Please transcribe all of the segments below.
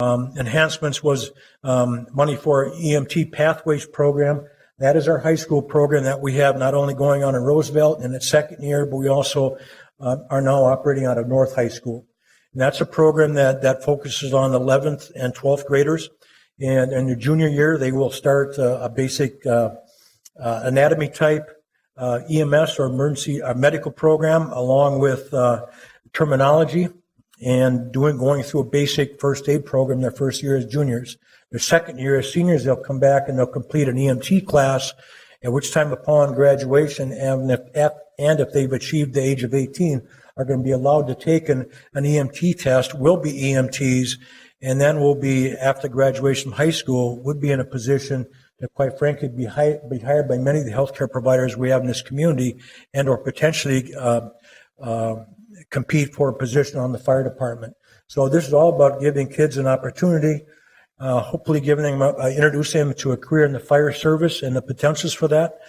Enhancements was money for our EMT Pathways program. That is our high school program that we have not only going on in Roosevelt in its second year, but we also are now operating out of North High School. And that's a program that focuses on 11th and 12th graders. And in their junior year, they will start a basic anatomy type EMS or emergency medical program along with terminology and going through a basic first aid program their first year as juniors. Their second year as seniors, they'll come back and they'll complete an EMT class, at which time upon graduation, and if they've achieved the age of 18, are going to be allowed to take an EMT test, will be EMTs, and then will be, after graduation from high school, would be in a position to, quite frankly, be hired by many of the healthcare providers we have in this community and or potentially compete for a position on the fire department. So this is all about giving kids an opportunity, hopefully introducing them to a career in the fire service and the potentials for that.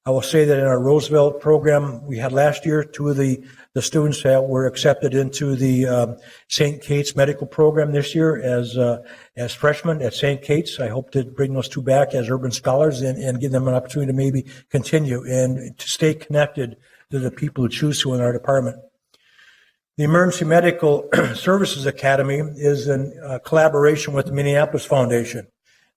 I will say that in our Roosevelt program, we had last year 2 of the students that were accepted into the St. Kate's medical program this year as freshmen at St. Kate's. I hope to bring those 2 back as urban scholars and give them an opportunity to maybe continue and to stay connected to the people who choose to in our department. The Emergency Medical Services Academy is in collaboration with the Minneapolis Foundation.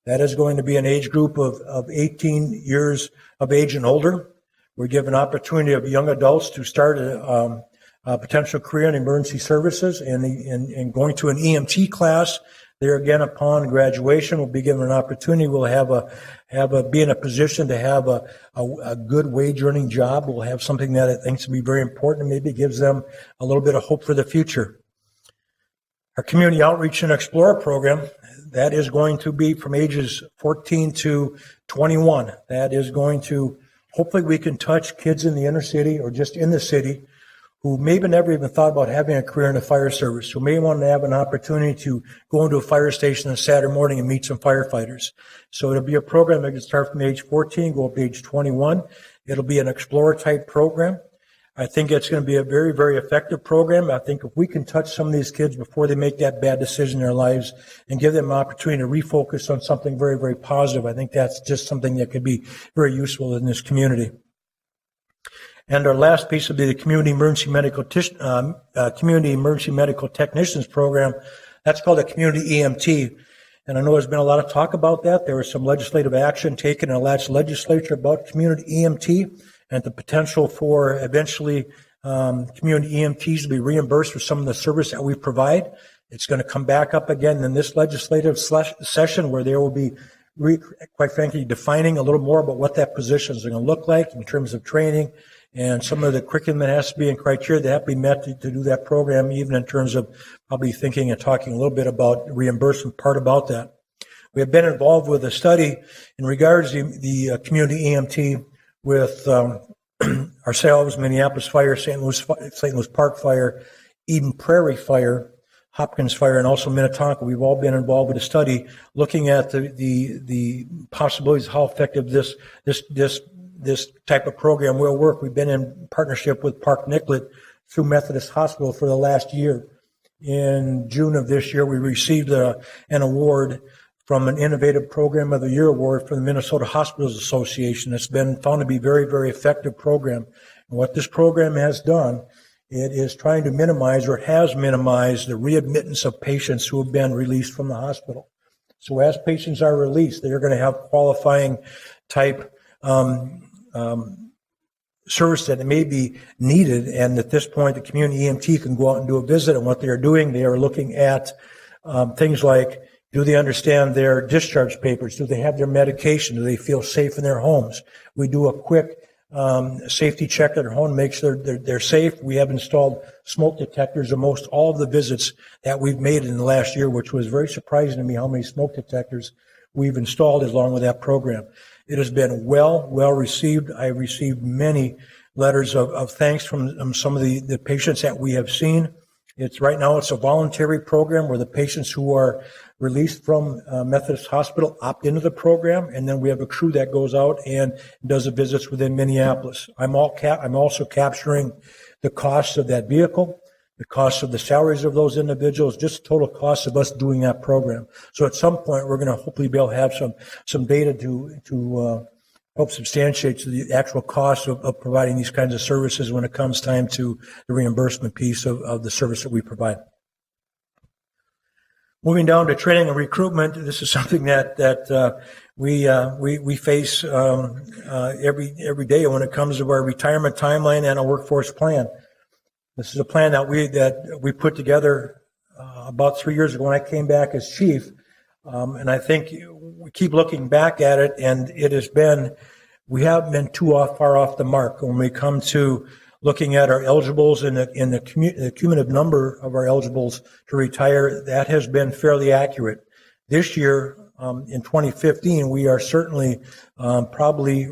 That is going to be an age group of 18 years of age and older. We give an opportunity of young adults to start a potential career in emergency services and going to an EMT class. There again, upon graduation, we'll be given an opportunity. We'll be in a position to have a good wage earning job. We'll have something that I think will be very important and maybe gives them a little bit of hope for the future. Our Community Outreach and Explorer program, that is going to be from ages 14 to 21. That is going to, hopefully we can touch kids in the inner city or just in the city who maybe never even thought about having a career in the fire service, who may want to have an opportunity to go into a fire station on a Saturday morning and meet some firefighters. So it'll be a program that can start from age 14, go up to age 21. It'll be an Explorer type program. I think it's going to be a very, very effective program. I think if we can touch some of these kids before they make that bad decision in their lives and give them an opportunity to refocus on something very, very positive, I think that's just something that could be very useful in this community. And our last piece will be the Community Emergency Medical Technicians program. That's called the Community EMT. And I know there's been a lot of talk about that. There was some legislative action taken in the last legislature about community EMT and the potential for eventually community EMTs to be reimbursed for some of the service that we provide. It's going to come back up again in this legislative session where there will be, quite frankly, defining a little more about what that position is going to look like in terms of training and some of the curriculum that has to be in criteria that have to be met to do that program, even in terms of probably thinking and talking a little bit about reimbursement part about that. We have been involved with a study in regards to the community EMT with ourselves, Minneapolis Fire, St. Louis Park Fire, Eden Prairie Fire, Hopkins Fire, and also Minnetonka. We've all been involved with a study looking at the possibilities of how effective this type of program will work. We've been in partnership with Park Nicollet through Methodist Hospital for the last year. In June of this year, we received an award from an Innovative Program of the Year award from the Minnesota Hospitals Association. It's been found to be a very, very effective program. And what this program has done, it is trying to minimize or has minimized the readmittance of patients who have been released from the hospital. So as patients are released, they're going to have qualifying type service that may be needed. And at this point, the community EMT can go out and do a visit. And what they are doing, they are looking at things like, do they understand their discharge papers? Do they have their medication? Do they feel safe in their homes? We do a quick safety check at their home, make sure they're safe. We have installed smoke detectors in most all of the visits that we've made in the last year, which was very surprising to me how many smoke detectors we've installed along with that program. It has been well received. I received many letters of thanks from some of the patients that we have seen. Right now it's a voluntary program where the patients who are released from Methodist Hospital opt into the program, and then we have a crew that goes out and does the visits within Minneapolis. I'm also capturing the costs of that vehicle, the cost of the salaries of those individuals, just the total cost of us doing that program. So at some point, we're going to hopefully be able to have some data to help substantiate the actual cost of providing these kinds of services when it comes time to the reimbursement piece of the service that we provide. Moving down to training and recruitment, this is something that we face every day when it comes to our retirement timeline and our workforce plan. This is a plan that we put together about 3 years ago when I came back as chief, and I think we keep looking back at it, and we haven't been too far off the mark when we come to looking at our eligibles and the cumulative number of our eligibles to retire. That has been fairly accurate. This year, in 2015, we are certainly probably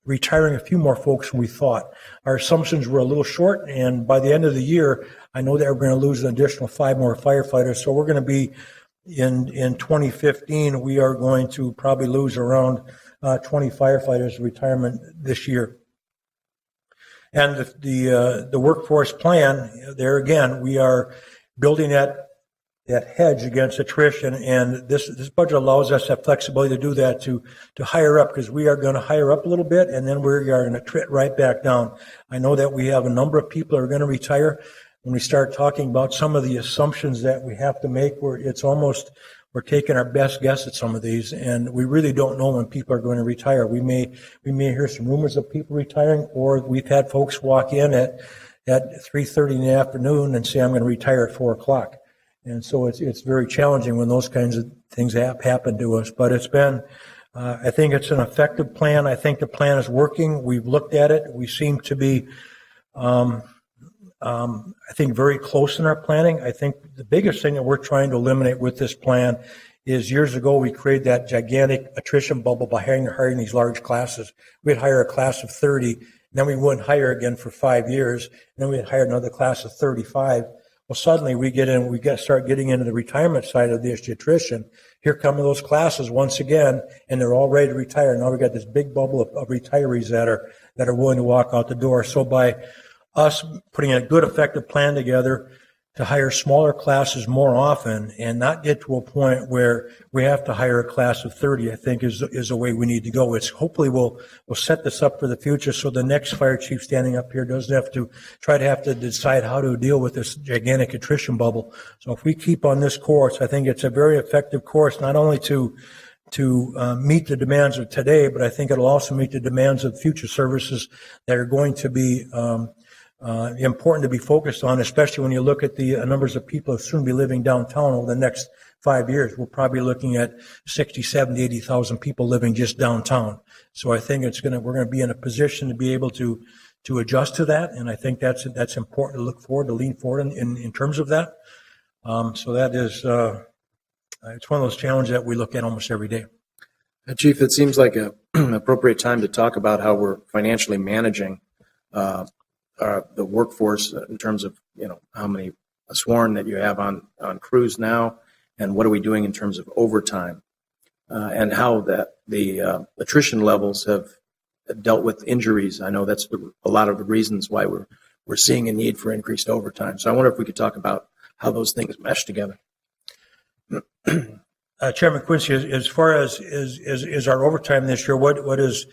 retiring a few more folks than we thought. Our assumptions were a little short, and by the end of the year, I know that we're going to lose an additional 5 more firefighters. So we're going to be in 2015, we are going to probably lose around 20 firefighters retirement this year. And the workforce plan, there again, we are building that hedge against attrition, and this budget allows us that flexibility to do that, to hire up, because we are going to hire up a little bit, and then we are going to trit right back down. I know that we have a number of people that are going to retire. When we start talking about some of the assumptions that we have to make, we're taking our best guess at some of these, and we really don't know when people are going to retire. We may hear some rumors of people retiring, or we've had folks walk in at 3:30 in the afternoon and say, I'm going to retire at 4 o'clock. And so it's very challenging when those kinds of things happen to us. But it's been, I think it's an effective plan. I think the plan is working. We've looked at it. We seem to be, I think, very close in our planning. I think the biggest thing that we're trying to eliminate with this plan is years ago we created that gigantic attrition bubble by hiring these large classes. We'd hire a class of 30, and then we wouldn't hire again for 5 years, and then we'd hire another class of 35. Well, suddenly we start getting into the retirement side of the attrition. Here come those classes once again, and they're all ready to retire. Now we've got this big bubble of retirees that are willing to walk out the door. So by us putting a good, effective plan together to hire smaller classes more often and not get to a point where we have to hire a class of 30, I think is a way we need to go. It's hopefully we'll set this up for the future so the next fire chief standing up here doesn't have to decide how to deal with this gigantic attrition bubble. So if we keep on this course, I think it's a very effective course, not only to meet the demands of today, but I think it'll also meet the demands of future services that are going to be important to be focused on, especially when you look at the numbers of people who soon be living downtown over the next 5 years. We're probably looking at 60, 70, 80,000 people living just downtown. So I think we're going to be in a position to be able to adjust to that, and I think that's important to look forward, to lean forward in terms of that. So that is it's one of those challenges that we look at almost every day. Chief, it seems like an appropriate time to talk about how we're financially managing the workforce in terms of, how many sworn that you have on crews now, and what are we doing in terms of overtime, and how the attrition levels have dealt with injuries. I know that's a lot of the reasons why we're seeing a need for increased overtime. So I wonder if we could talk about how those things mesh together. Chairman Quincy, as far as our overtime this year, what is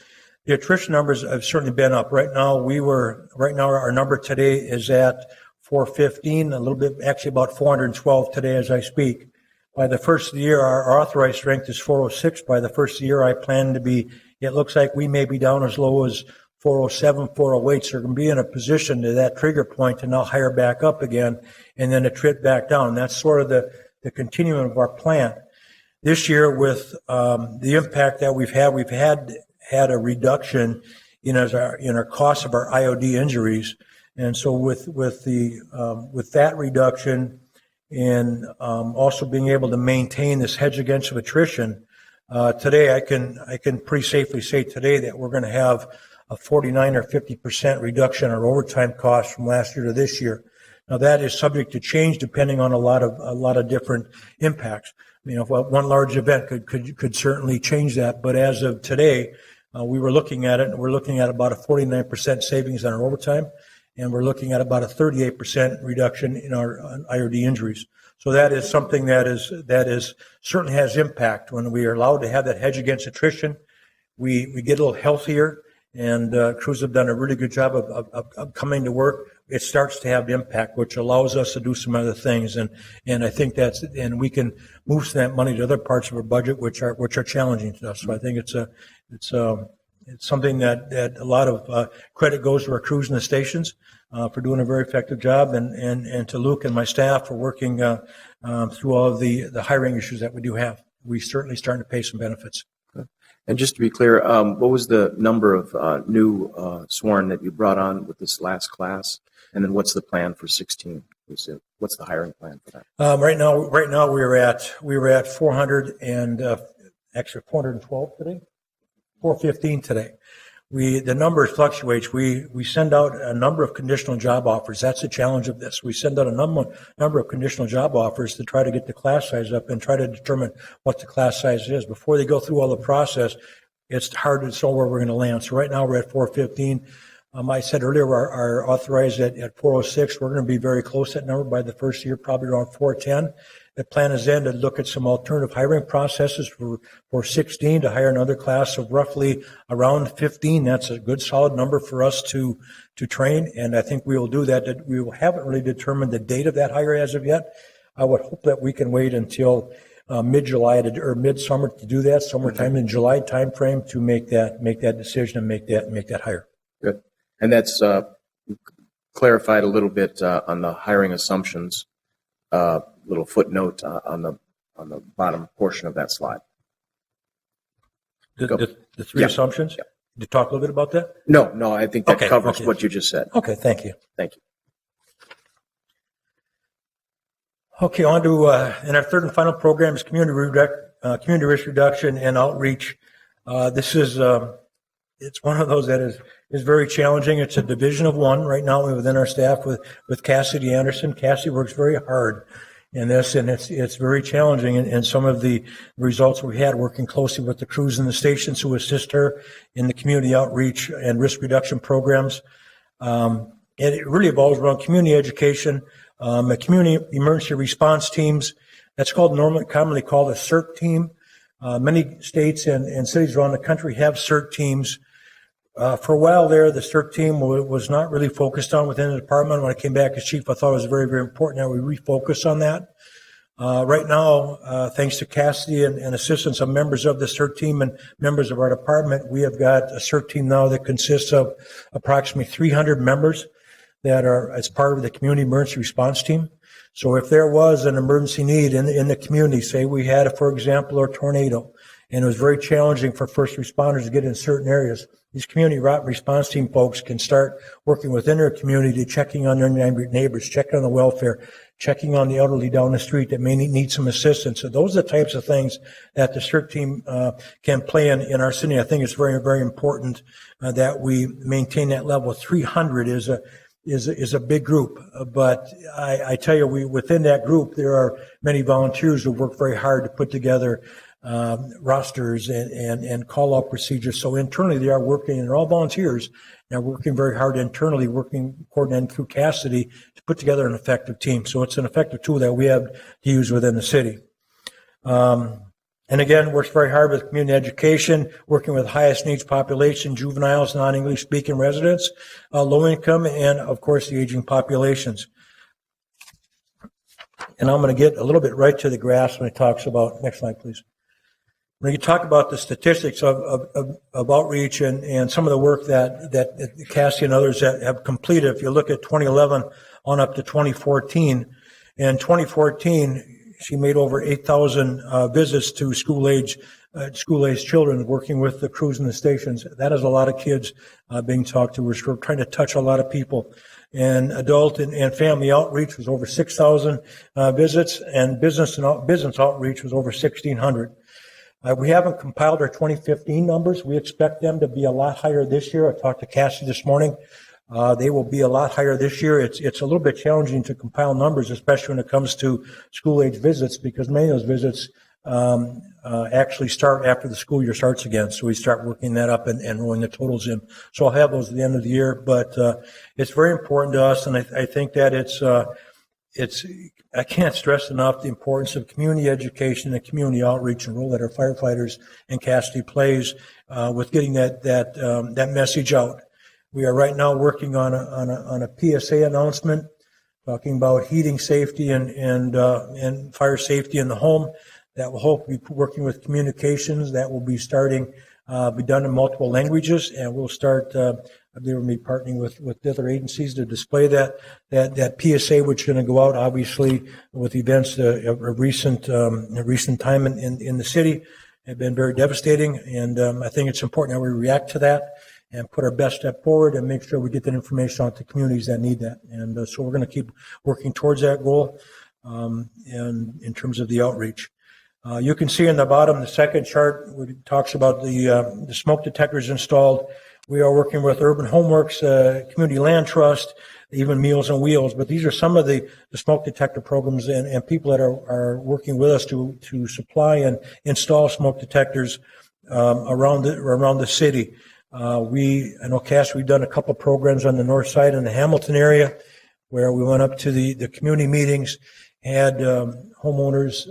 the attrition numbers have certainly been up. Right now our number today is at 415, a little bit, actually about 412 today as I speak. By the first of the year, our authorized strength is 406. By the first of the year, I plan to be, it looks like we may be down as low as 407, 408. So we're going to be in a position to that trigger point to now hire back up again and then attrit back down. And that's sort of the continuum of our plan. This year, with the impact that we've had a reduction in our cost of our IOD injuries, and so with that reduction and also being able to maintain this hedge against attrition, today I can pretty safely say today that we're going to have a 49 or 50% reduction in our overtime costs from last year to this year. Now that is subject to change depending on a lot of different impacts. One large event could certainly change that, but as of today, we were looking at it, and we're looking at about a 49% savings on our overtime. and we're looking at about a 38% reduction in our IRD injuries. So that is something that is certainly has impact. When we are allowed to have that hedge against attrition, we get a little healthier, and crews have done a really good job of coming to work. It starts to have impact, which allows us to do some other things, and I think and we can move some of that money to other parts of our budget, which are challenging to us. So I think it's something that a lot of credit goes to our crews in the stations for doing a very effective job, and to Luke and my staff for working through all of the hiring issues that we do have. We certainly starting to pay some benefits. And just to be clear, what was the number of new sworn that you brought on with this last class? And then what's the plan for 16? What's the hiring plan for that? Right now we were at 400 and actually 412 today, 415 today. The numbers fluctuates. We send out a number of conditional job offers. That's the challenge of this. We send out a number of conditional job offers to try to get the class size up and try to determine what the class size is. Before they go through all the process, it's hard to know where we're going to land. So right now we're at 415. I said earlier our authorized at 406. We're going to be very close to that number by the first year, probably around 410. The plan is then to look at some alternative hiring processes for 16 to hire another class of roughly around 15. That's a good solid number for us to train, and I think we will do that. We haven't really determined the date of that hire as of yet. I would hope that we can wait until mid-July or mid-summer to do that, summertime in July timeframe to make that decision and make that hire. Good, and that's clarified a little bit on the hiring assumptions. Little footnote on the bottom portion of that slide. The three assumptions? Yeah. Did you talk a little bit about that? No, I think that covers what you just said. Okay, thank you. Thank you. Okay, on to, in our third and final program is community risk reduction and outreach. This is, it's one of those that is very challenging. It's a division of one right now within our staff with Cassidy Anderson. Cassidy works very hard in this, and it's very challenging. And some of the results we had working closely with the crews in the stations who assist her in the community outreach and risk reduction programs. And it really evolves around community education, community emergency response teams. That's commonly called a CERT team. Many states and cities around the country have CERT teams. For a while there, the CERT team was not really focused on within the department. When I came back as chief, I thought it was very, very important that we refocus on that. Right now, thanks to Cassidy and assistance of members of the CERT team and members of our department, we have got a CERT team now that consists of approximately 300 members that are as part of the community emergency response team. So if there was an emergency need in the community, say we had, for example, a tornado, and it was very challenging for first responders to get in certain areas, these community response team folks can start working within their community, checking on their neighbors, checking on the welfare, checking on the elderly down the street that may need some assistance. So those are the types of things that the CERT team can play in our city. I think it's very, very important that we maintain that level. 300 is a big group, but I tell you, within that group, there are many volunteers who work very hard to put together rosters and call out procedures. So internally they are working, and they're all volunteers, and are working very hard internally, coordinating through Cassidy to put together an effective team. So it's an effective tool that we have to use within the city. And again, works very hard with community education, working with highest needs population, juveniles, non-English speaking residents, low income, and of course the aging populations. And I'm going to get a little bit right to the graphs when it talks about, next slide please. When you talk about the statistics of outreach and some of the work that Cassie and others have completed, if you look at 2011 on up to 2014, in 2014, she made over 8,000 visits to school-age children working with the crews in the stations. That is a lot of kids being talked to. We're trying to touch a lot of people. And adult and family outreach was over 6,000 visits, and business outreach was over 1,600. We haven't compiled our 2015 numbers. We expect them to be a lot higher this year. I talked to Cassie this morning. They will be a lot higher this year. It's a little bit challenging to compile numbers, especially when it comes to school age visits, because many of those visits actually start after the school year starts again. So we start working that up and rolling the totals in. So I'll have those at the end of the year, but it's very important to us, and I think that I can't stress enough the importance of community education and community outreach and role that our firefighters in Cassidy plays with getting that message out. We are right now working on a PSA announcement talking about heating safety and fire safety in the home. That will hopefully be working with communications. That will be starting be done in multiple languages, and we'll start. They will be partnering with other agencies to display that PSA, which is going to go out obviously with events a recent time in the city have been very devastating, and I think it's important that we react to that and put our best step forward and make sure we get that information out to communities that need that. And so we're going to keep working towards that goal, and in terms of the outreach. You can see in the bottom, the second chart, where it talks about the smoke detectors installed. We are working with Urban Homeworks, Community Land Trust, even Meals on Wheels. But these are some of the smoke detector programs and people that are working with us to supply and install smoke detectors around the city. I know Cass, we've done a couple programs on the north side in the Hamilton area where we went up to the community meetings, had homeowners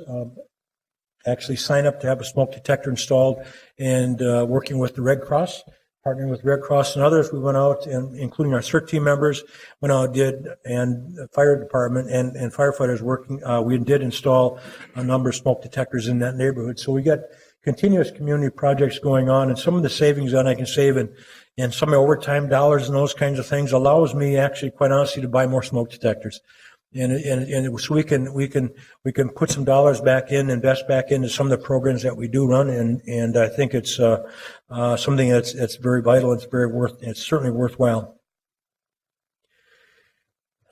actually sign up to have a smoke detector installed, and working with the Red Cross, partnering with Red Cross and others, we went out, and including our CERT team members, went out and the fire department and firefighters working, we did install a number of smoke detectors in that neighborhood. So we got continuous community projects going on, and some of the savings that I can save and some of the overtime dollars and those kinds of things allows me actually, quite honestly, to buy more smoke detectors. And so we can put some dollars back in, invest back into some of the programs that we do run, and I think it's something that's very vital. It's certainly worthwhile.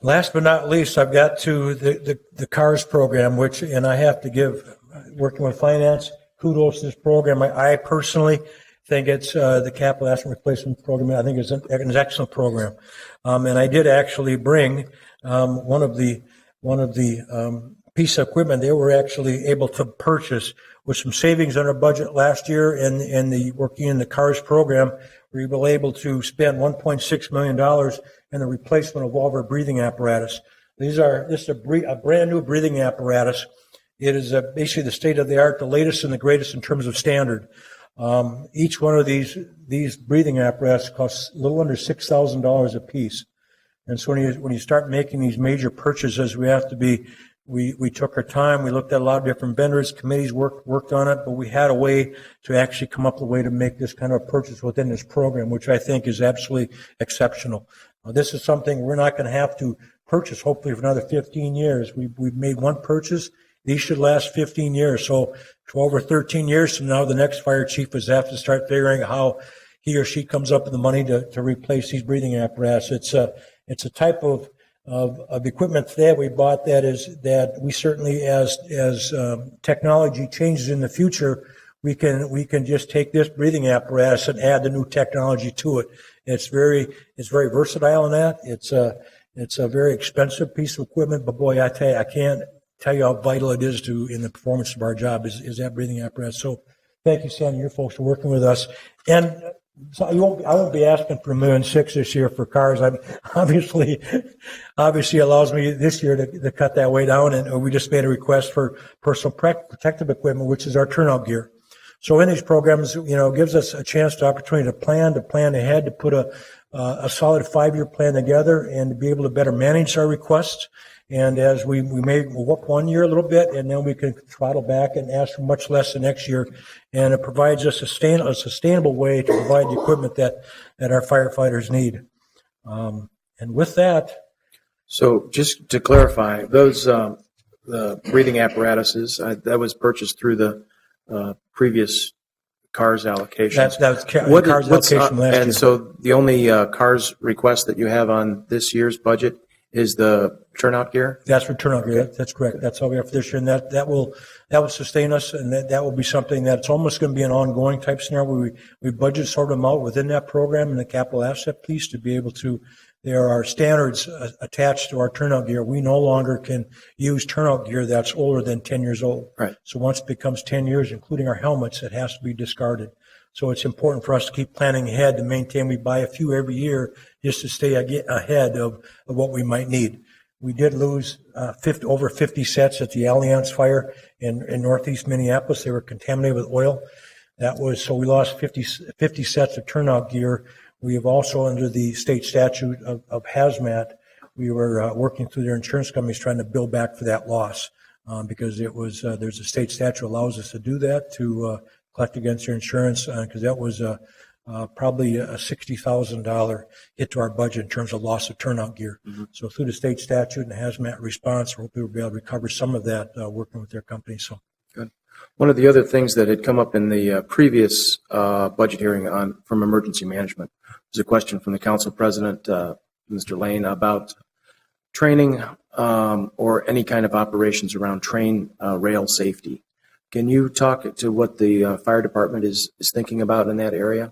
Last but not least, I've got to the CARS program, and I have to give, working with finance, kudos to this program. I personally think it's the capital asset replacement program. I think it's an excellent program, and I did actually bring one of the piece of equipment they were actually able to purchase with some savings on our budget last year, and working in the CARS program, we were able to spend $1.6 million in the replacement of all of our breathing apparatus. This is a brand new breathing apparatus. It is basically the state of the art, the latest and the greatest in terms of standard. Each one of these breathing apparatus costs a little under $6,000 a piece. And so when you start making these major purchases, we took our time. We looked at a lot of different vendors, committees worked on it, but we had a way to actually come up with a way to make this kind of a purchase within this program, which I think is absolutely exceptional. This is something we're not going to have to purchase, hopefully, for another 15 years. We've made one purchase. These should last 15 years. So 12 or 13 years from now, the next fire chief is have to start figuring out how he or she comes up with the money to replace these breathing apparatus. It's a type of equipment that we bought that we certainly, as technology changes in the future, we can just take this breathing apparatus and add the new technology to it. It's very versatile in that. It's a very expensive piece of equipment, but boy, I tell you, I can't tell you how vital it is in the performance of our job is that breathing apparatus. So thank you, Sam, and your folks for working with us. And so I won't be asking for $1.6 million this year for CARS. Obviously allows me this year to cut that way down. And we just made a request for personal protective equipment, which is our turnout gear. So in these programs, gives us a chance to opportunity to plan ahead, to put a solid 5-year plan together and to be able to better manage our requests. And as we may work 1 year a little bit, and then we can throttle back and ask for much less the next year. And it provides us a sustainable way to provide the equipment that our firefighters need. And with that. So just to clarify, those the breathing apparatuses, that was purchased through the previous CARS allocation. That was CARS allocation last year. And so the only CARS request that you have on this year's budget is the turnout gear? That's for turnout gear. Okay. That's correct. That's all we have for this year, and that will sustain us, and that will be something that's almost going to be an ongoing type scenario where we budget sort of out within that program and the capital asset piece to be able to there are standards attached to our turnout gear. We no longer can use turnout gear that's older than 10 years old. Right. So once it becomes 10 years, including our helmets, it has to be discarded. So it's important for us to keep planning ahead to maintain. We buy a few every year just to stay ahead of what we might need. We did lose over 50 sets at the Allianz fire in northeast Minneapolis. They were contaminated with oil. So we lost 50 sets of turnout gear. We have also, under the state statute of hazmat, we were working through their insurance companies trying to bill back for that loss because it was there's a state statute allows us to do that, to collect against their insurance, because that was probably a $60,000 hit to our budget in terms of loss of turnout gear. Mm-hmm. So through the state statute and hazmat response, we'll be able to recover some of that working with their company. So good. One of the other things that had come up in the previous budget hearing from emergency management was a question from the council president, Mr. Lane, about training or any kind of operations around train rail safety. Can you talk to what the fire department is thinking about in that area?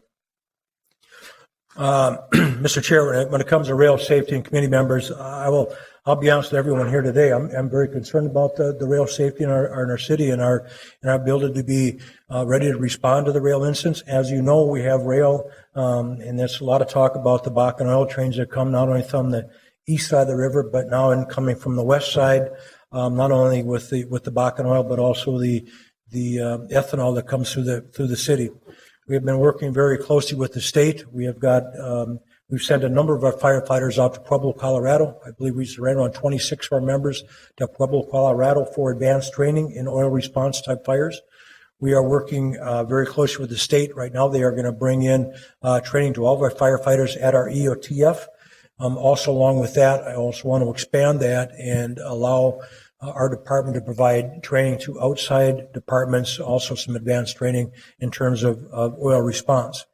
Mr. Chair, when it comes to rail safety and committee members, I'll be honest with everyone here today. I'm very concerned about the rail safety in our city and our ability to be ready to respond to the rail incidents. As you know, we have rail, and there's a lot of talk about the Bakken oil trains that come not only from the east side of the river, but now coming from the west side, not only with the Bakken oil, but also the ethanol that comes through the city. We have been working very closely with the state. We've sent a number of our firefighters out to Pueblo, Colorado. I believe we ran around 26 of our members to Pueblo, Colorado for advanced training in oil response type fires. We are working very closely with the state. Right now, they are going to bring in training to all of our firefighters at our EOTF. Also, along with that, I also want to expand that and allow our department to provide training to outside departments, also some advanced training in terms of oil response.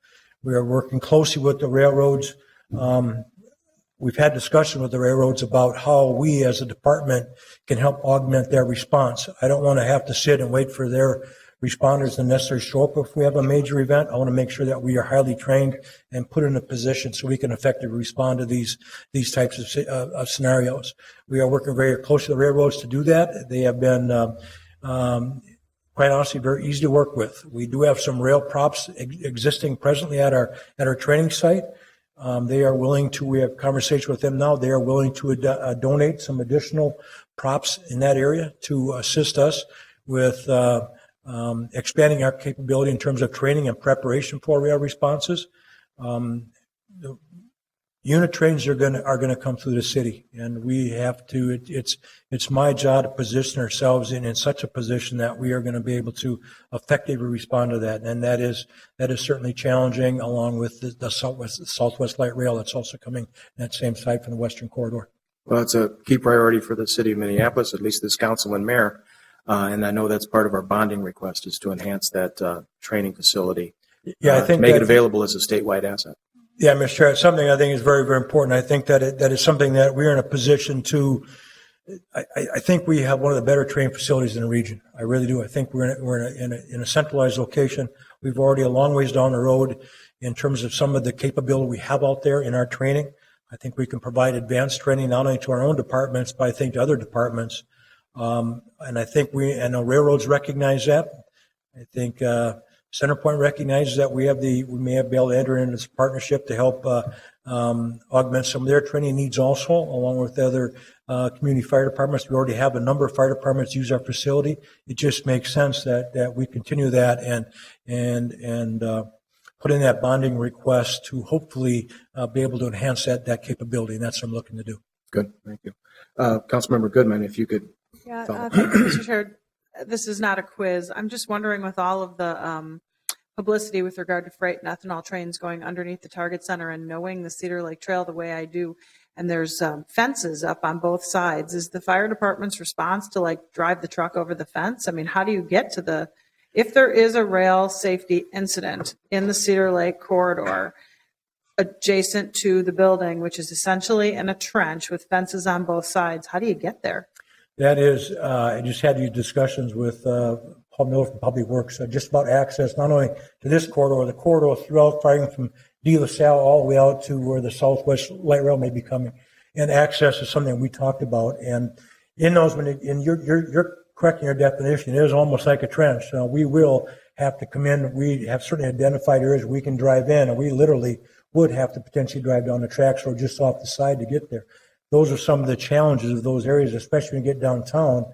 We are working closely with the railroads. We've had discussion with the railroads about how we as a department can help augment their response. I don't want to have to sit and wait for their responders to necessarily show up if we have a major event. I want to make sure that we are highly trained and put in a position so we can effectively respond to these types of scenarios. We are working very closely with the railroads to do that. They have been, quite honestly, very easy to work with. We do have some rail props existing presently at our training site. They are willing to, we have conversation with them now, they are willing to donate some additional props in that area to assist us with expanding our capability in terms of training and preparation for rail responses. The unit trains are going to come through the city, and we have to. It's my job to position ourselves in such a position that we are going to be able to effectively respond to that, and that is certainly challenging. Along with the Southwest Light Rail that's also coming that same side from the Western Corridor. Well, it's a key priority for the city of Minneapolis, at least this council and mayor. And I know that's part of our bonding request is to enhance that training facility. Yeah, I think to make it available as a statewide asset. Yeah, Mr. Chair, it's something I think is very, very important. I think that that is something that we're in a position to. I think we have one of the better training facilities in the region. I really do. I think we're in a centralized location. We've already a long ways down the road in terms of some of the capability we have out there in our training. I think we can provide advanced training not only to our own departments, but I think to other departments. And I think the railroads recognize that. I think Centerpoint recognizes that we may be able to enter into this partnership to help augment some of their training needs also, along with the other community fire departments. We already have a number of fire departments use our facility. It just makes sense that we continue that and put in that bonding request to hopefully be able to enhance that capability, and that's what I'm looking to do. Good, thank you. Councilmember Goodman, if you could. Yeah, thank you, Mr. Chair. This is not a quiz. I'm just wondering, with all of the publicity with regard to freight and ethanol trains going underneath the Target Center and knowing the Cedar Lake Trail the way I do, and there's fences up on both sides, is the fire department's response to drive the truck over the fence? I mean, how do you get to if there is a rail safety incident in the Cedar Lake corridor adjacent to the building, which is essentially in a trench with fences on both sides, how do you get there? That is, I just had these discussions with Paul Miller from Public Works, just about access not only to this corridor, the corridor throughout, starting from De La Salle all the way out to where the Southwest Light Rail may be coming. And access is something we talked about. And in those, you're correct in your definition, it is almost like a trench. We will have to come in. We have certainly identified areas we can drive in, and we literally would have to potentially drive down the tracks or just off the side to get there. Those are some of the challenges of those areas, especially when you get downtown.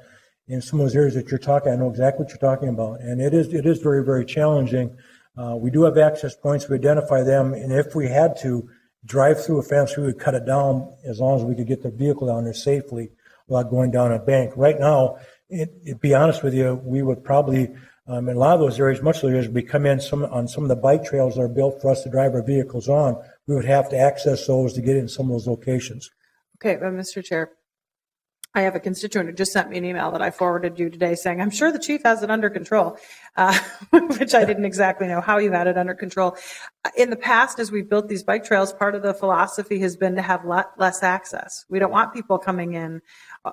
In some of those areas that you're talking, I know exactly what you're talking about, and it is very, very challenging. We do have access points. We identify them, and if we had to drive through a fence, we would cut it down as long as we could get the vehicle down there safely without going down a bank. Right now, to be honest with you, we would probably, in a lot of those areas, much of those areas, we come in on some of the bike trails that are built for us to drive our vehicles on. We would have to access those to get in some of those locations. Okay, Mr. Chair, I have a constituent who just sent me an email that I forwarded you today saying, I'm sure the chief has it under control, which I didn't exactly know how you had it under control. In the past, as we built these bike trails, part of the philosophy has been to have less access. We don't want people coming in.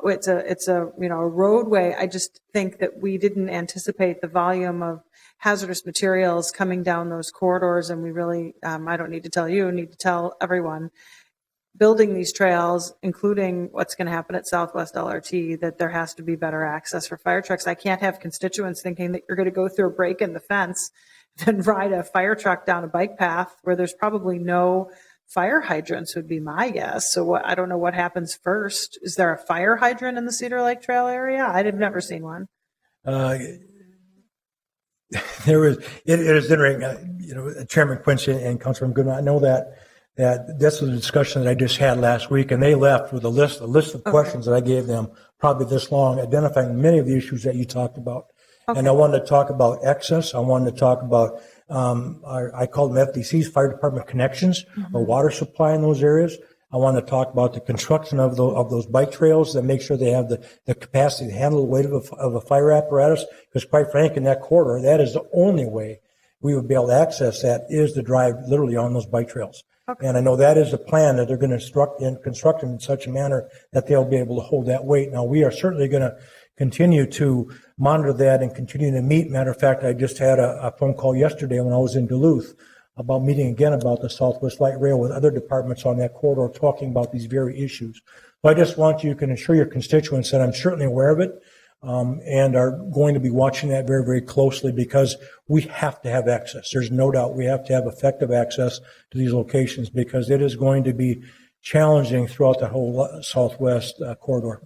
It's a roadway. I just think that we didn't anticipate the volume of hazardous materials coming down those corridors, and we really, I don't need to tell you, need to tell everyone, building these trails, including what's going to happen at Southwest LRT, that there has to be better access for fire trucks. I can't have constituents thinking that you're going to go through a break in the fence and ride a fire truck down a bike path where there's probably no fire hydrants, would be my guess. So I don't know what happens first. Is there a fire hydrant in the Cedar Lake Trail area? I've never seen one. There is. It is interesting. Chairman Quincy and Councilman Goodman, I know that this was a discussion that I just had last week, and they left with a list of questions that I gave them, probably this long, identifying many of the issues that you talked about. Okay. And I wanted to talk about access. I wanted to talk about, I call them FDCs, Fire Department connections, or water supply in those areas. I want to talk about the construction of those bike trails that make sure they have the capacity to handle the weight of a fire apparatus, because quite frankly, in that corridor, that is the only way we would be able to access that, is to drive literally on those bike trails. Okay. And I know that is the plan, that they're going to construct them in such a manner that they'll be able to hold that weight. Now, we are certainly going to continue to monitor that and continue to meet. Matter of fact, I just had a phone call yesterday when I was in Duluth about meeting again about the Southwest Light Rail with other departments on that corridor, talking about these very issues. So I just want you can assure your constituents that I'm certainly aware of it. And are going to be watching that very, very closely, because we have to have access. There's no doubt we have to have effective access to these locations, because it is going to be challenging throughout the whole Southwest corridor.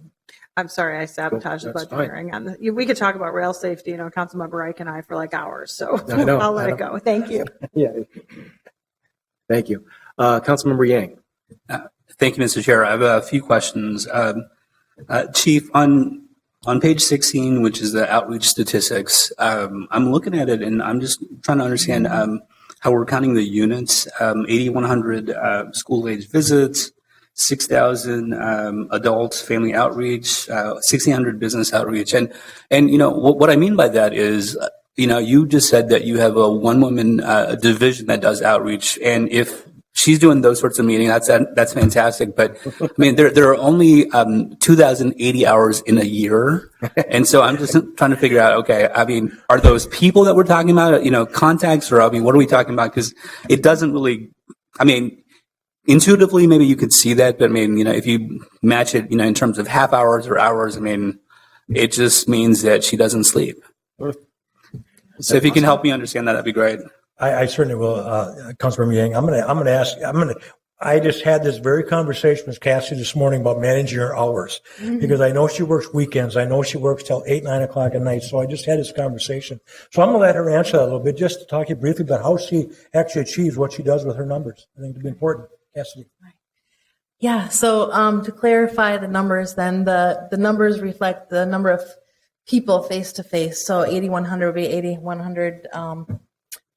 I'm sorry, I sabotaged the budget hearing. We could talk about rail safety, Councilmember Reich and I, for like hours. So I'll let it go. Thank you. Yeah. Thank you. Councilmember Yang. Thank you, Mr. Chair. I have a few questions. Chief, on page 16, which is the outreach statistics, I'm looking at it and I'm just trying to understand how we're counting the units. 8,100 school-age visits, 6,000 adults family outreach, 1,600 business outreach, and what I mean by that is, you just said that you have a one-woman division that does outreach, and if she's doing those sorts of meetings, that's fantastic. But I mean, there are only 2,080 hours in a year, and so I'm just trying to figure out. Okay, I mean, are those people that we're talking about, contacts, or I mean, what are we talking about? Because it doesn't really. I mean, intuitively, maybe you could see that, but I mean, if you match it, in terms of half hours or hours, I mean, it just means that she doesn't sleep. So if you can help me understand that, that'd be great. I certainly will, Councilmember Yang. I just had this very conversation with Cassie this morning about managing her hours, because I know she works weekends. I know she works till 8, 9 o'clock at night. So I just had this conversation. So I'm going to let her answer that a little bit, just to talk to you briefly about how she actually achieves what she does with her numbers. I think it'd be important. Cassie. Yeah. So to clarify the numbers, then the numbers reflect the number of people face to face. So 8,100 would be 8,100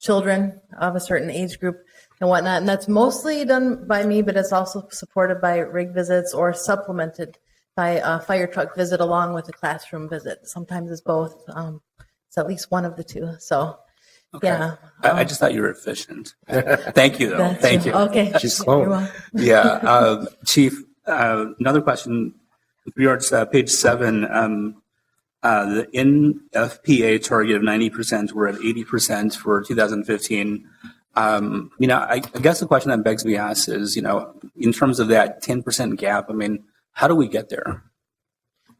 children of a certain age group and whatnot. And that's mostly done by me, but it's also supported by rig visits or supplemented by a fire truck visit along with a classroom visit. Sometimes it's both. It's at least one of the two. So, okay. Yeah. I just thought you were efficient. Thank you, though. Thank you. Okay. She's slow. Yeah. Chief, another question. With regards to page 7, the NFPA target of 90%, we're at 80% for 2015. I guess the question that begs to be asked is, in terms of that 10% gap, how do we get there?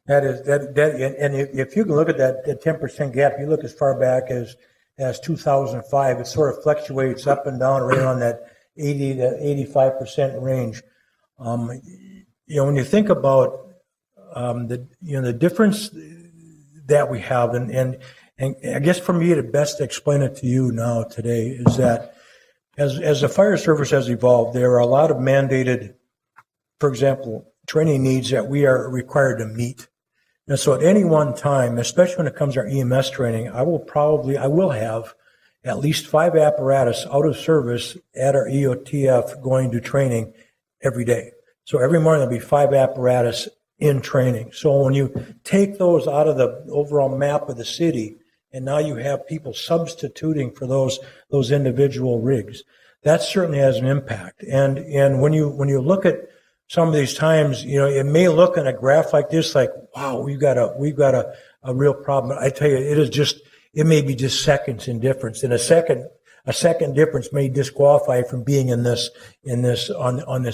And if you can look at that 10% gap, you look as far back as 2005, it sort of fluctuates up and down right around that 80 to 85% range. When you think about the difference that we have, and I guess for me to best explain it to you now today is that as the fire service has evolved, there are a lot of mandated, for example, training needs that we are required to meet. And so at any one time, especially when it comes to our EMS training, I will have at least 5 apparatus out of service at our EOTF going to training every day. So every morning there'll be 5 apparatus in training. So when you take those out of the overall map of the city, and now you have people substituting for those individual rigs, that certainly has an impact. And when you look at some of these times, it may look in a graph like this, like, wow, we've got a real problem. I tell you, it may be just seconds in difference. And a second difference may disqualify from being on this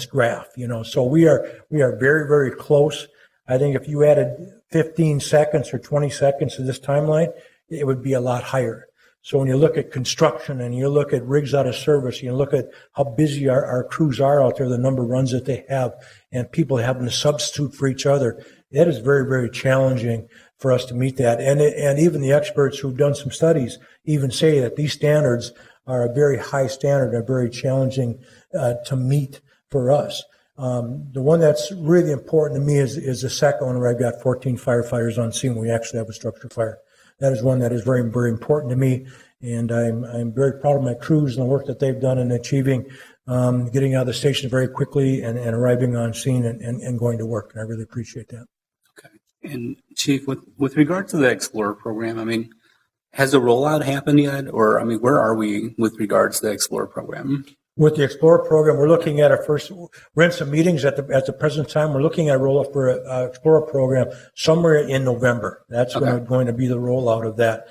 graph, So we are very, very close. I think if you added 15 seconds or 20 seconds to this timeline, it would be a lot higher. So when you look at construction and you look at rigs out of service, you look at how busy our crews are out there, the number of runs that they have, and people having to substitute for each other, that is very, very challenging for us to meet that. And even the experts who've done some studies even say that these standards are a very high standard and very challenging to meet for us. The one that's really important to me is the second one where I've got 14 firefighters on scene. We actually have a structure fire. That is one that is very, very important to me, and I'm very proud of my crews and the work that they've done in achieving getting out of the station very quickly and arriving on scene and going to work. And I really appreciate that. Okay. And Chief, with regard to the Explorer program, has the rollout happened yet, or where are we with regards to the Explorer program? With the Explorer program, we're looking at we're in some meetings at the present time. We're looking at a rollout for an Explorer program somewhere in November. That's going to be the rollout of that.